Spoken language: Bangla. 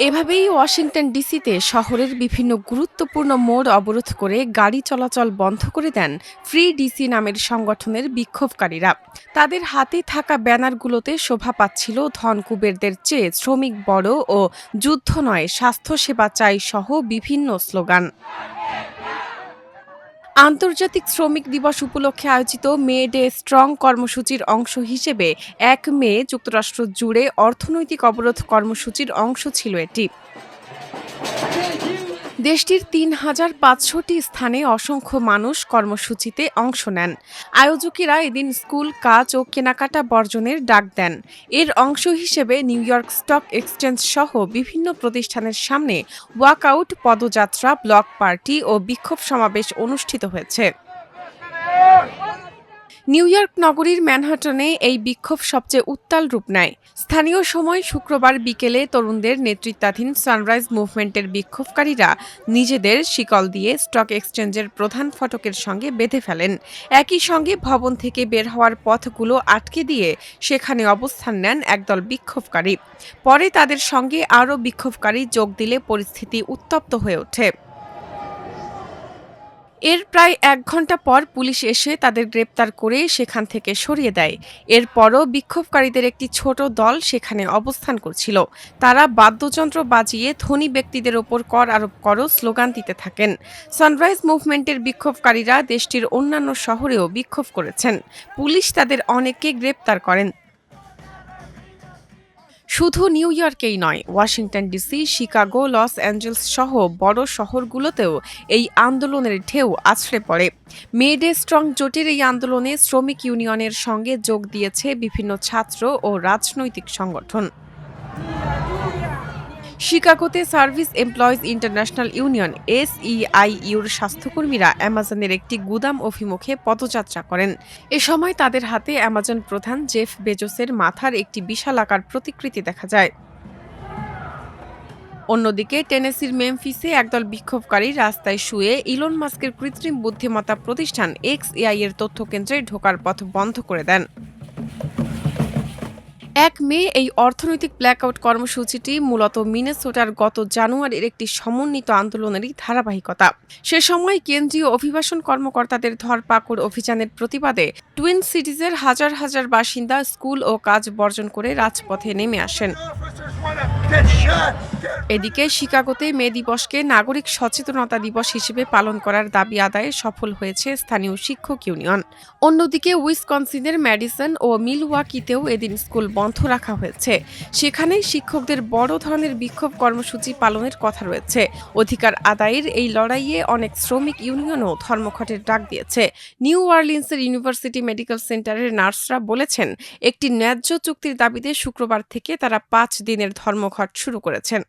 এভাবেই ওয়াশিংটন ডিসিতে শহরের বিভিন্ন গুরুত্বপূর্ণ মোড় অবরোধ করে গাড়ি চলাচল বন্ধ করে দেন ফ্রি ডিসি নামের সংগঠনের বিক্ষোভকারীরা। তাদের হাতে থাকা ব্যানারগুলোতে শোভা পাচ্ছিল ধন কুবেরদের চেয়ে শ্রমিক বড় ও যুদ্ধ নয়, স্বাস্থ্যসেবা চাই সহ বিভিন্ন স্লোগান। আন্তর্জাতিক শ্রমিক দিবস উপলক্ষে আয়োজিত মে ডে স্ট্রং কর্মসূচির অংশ হিসেবে ১ মে যুক্তরাষ্ট্র জুড়ে অর্থনৈতিক অবরোধ কর্মসূচির অংশ ছিল এটি। দেশটির ৩,৫০০টি স্থানে অসংখ্য মানুষ কর্মসূচিতে অংশ নেন। আয়োজকেরা এদিন স্কুল, কাজ ও কেনাকাটা বর্জনের ডাক দেন। এর অংশ হিসেবে নিউ ইয়র্ক স্টক এক্সচেঞ্জ সহ বিভিন্ন প্রতিষ্ঠানের সামনে ওয়াকআউট, পদযাত্রা, ব্লক পার্টি ও বিক্ষোভ সমাবেশ অনুষ্ঠিত হয়েছে। নিউ ইয়র্ক নগরীর ম্যানহাটনে এই বিক্ষোভ সবচেয়ে উত্তাল রূপ নেয়। স্থানীয় সময় শুক্রবার বিকেলে তরুণদের নেতৃত্বাধীন সানরাইজ মুভমেন্টের বিক্ষোভকারীরা নিজেদের শিকল দিয়ে স্টক এক্সচেঞ্জের প্রধান ফটকের সঙ্গে বেঁধে ফেলেন। একই সঙ্গে ভবন থেকে বের হওয়ার পথগুলো আটকে দিয়ে সেখানে অবস্থান নেন একদল বিক্ষোভকারী। পরে তাদের সঙ্গে আরও বিক্ষোভকারী যোগ দিলে পরিস্থিতি উত্তপ্ত হয়ে ওঠে। এর প্রায় ১ ঘণ্টা পর পুলিশ এসে তাদের গ্রেপ্তার করে সেখান থেকে সরিয়ে দেয়। এরপরও বিক্ষোভকারীদের একটি ছোট দল সেখানে অবস্থান করছিল। তারা বাদ্যযন্ত্র বাজিয়ে ধনী ব্যক্তিদের ওপর কর আরোপ করো স্লোগান দিতে থাকেন। সানরাইজ মুভমেন্টের বিক্ষোভকারীরা দেশটির অন্যান্য শহরেও বিক্ষোভ করেছেন। পুলিশ তাদের অনেককে গ্রেপ্তার করেন। শুধু নিউ ইয়র্কেই নয়, Washington DC, Chicago, Los Angeles সহ বড় শহরগুলোতেও এই আন্দোলনের ঢেউ আছড়ে পড়ে। মে ডে স্ট্রং জোটের এই আন্দোলনে শ্রমিক ইউনিয়নের সঙ্গে যোগ দিয়েছে বিভিন্ন ছাত্র ও রাজনৈতিক সংগঠন। শিকাগোতে সার্ভিস এমপ্লয়িজ ইন্টারন্যাশনাল ইউনিয়ন SEIUর স্বাস্থ্যকর্মীরা অ্যামাজনের একটি গুদাম অভিমুখে পদযাত্রা করেন। এ সময় তাদের হাতে অ্যামাজন প্রধান জেফ বেজোসের মাথার একটি বিশালাকার প্রতিকৃতি দেখা যায়। অন্যদিকে টেনেসির মেমফিসে একদল বিক্ষোভকারী রাস্তায় শুয়ে ইলন মাস্কের কৃত্রিম বুদ্ধিমত্তা প্রতিষ্ঠান XAI এর তথ্যকেন্দ্রে ঢোকার পথ বন্ধ করে দেন। ১ মে এই অর্থনৈতিক ব্ল্যাকআউট কর্মসূচিটি মূলত মিনেসোটার গত জানুয়ারির একটি সমন্বিত আন্দোলনেরই ধারাবাহিকতা। সে সময় কেন্দ্রীয় অভিবাসন কর্মকর্তাদের ধরপাকড় অভিযানের প্রতিবাদে টুইন সিটিজের হাজার হাজার বাসিন্দা স্কুল ও কাজ বর্জন করে রাজপথে নেমে আসেন। এদিকে শিকাগোতে মে দিবসকে নাগরিক সচেতনতা দিবস হিসেবে পালন করার দাবি আদায়ে সফল হয়েছে স্থানীয় শিক্ষক ইউনিয়ন। অন্যদিকে উইসকনসিনের ম্যাডিসন ও মিলওয়াকিতেও এদিন স্কুল বন্ধ রাখা হয়েছে। সেখানে শিক্ষকদের বড় ধরনের বিক্ষোভ কর্মসূচি পালনের কথা রয়েছে। অধিকার আদায়ের এই লড়াইয়ে অনেক শ্রমিক ইউনিয়নও ধর্মঘটের ডাক দিয়েছে। নিউ অরলিন্সের ইউনিভার্সিটি মেডিকেল সেন্টারের নার্সরা বলেছেন, একটি ন্যায্য চুক্তির দাবিতে শুক্রবার থেকে তারা ৫ দিনের ধর্মঘট শুরু করেছেন।